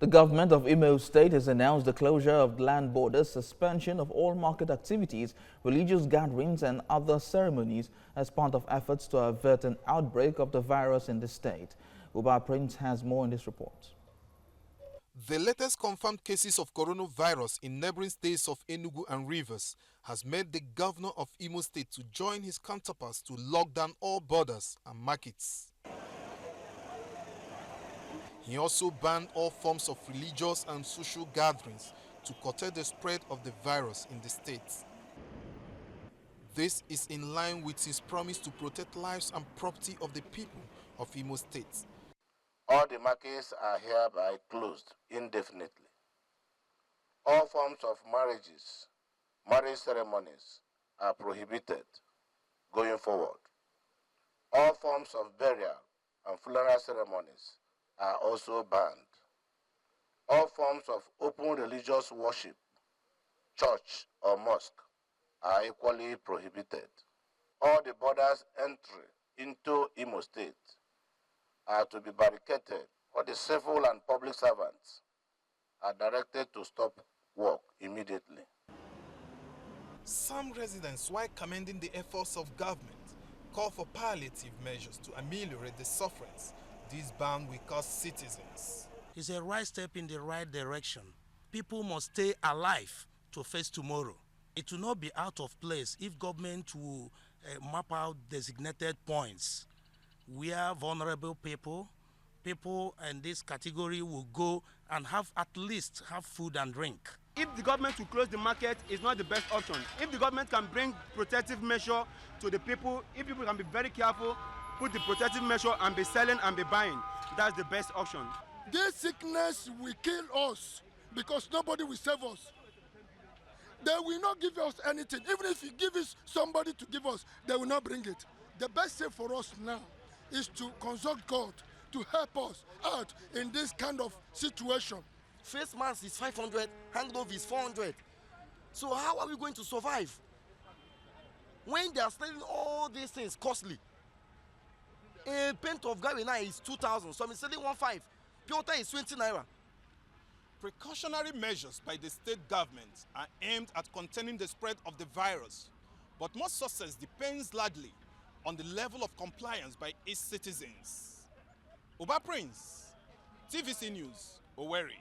The government of Imo State has announced the closure of land borders, suspension of all market activities, religious gatherings and other ceremonies as part of efforts to avert an outbreak of the virus in the state. Uba Prince has more in this report. The latest confirmed cases of coronavirus in neighboring states of Enugu and Rivers has made the governor of Imo State to join his counterparts to lock down all borders and markets. He also banned all forms of religious and social gatherings to curtail the spread of the virus in the state. This is in line with his promise to protect lives and property of the people of Imo State. All the markets are hereby closed indefinitely. All forms of marriage ceremonies are prohibited going forward. All forms of burial and funeral ceremonies are also banned. All forms of open religious worship, church or mosque, are equally prohibited. All the borders entry into Imo State are to be barricaded. All the civil and public servants are directed to stop work immediately. Some residents, while commending the efforts of government, call for palliative measures to ameliorate the sufferings this ban will cause citizens. It's a right step in the right direction. People must stay alive to face tomorrow. It will not be out of place if government will map out designated points where vulnerable people in this category will go and at least have food and drink. If the government will close the market, it's not the best option. If the government can bring protective measure to the people, if people can be very careful, put the protective measure and be selling and be buying, that's the best option. This sickness will kill us because nobody will save us. They will not give us anything. Even if you give us somebody to give us, they will not bring it. The best thing for us now is to consult God to help us out in this kind of situation. Face mask is 500, hand glove is 400. So how are we going to survive? When they are selling all these things costly. A pint of Gary now is 2,000, so I'm selling 1.5. Pure water is 20 naira. Precautionary measures by the state government are aimed at containing the spread of the virus, but more success depends largely on the level of compliance by its citizens. Uba Prince, TVC News, Owerri.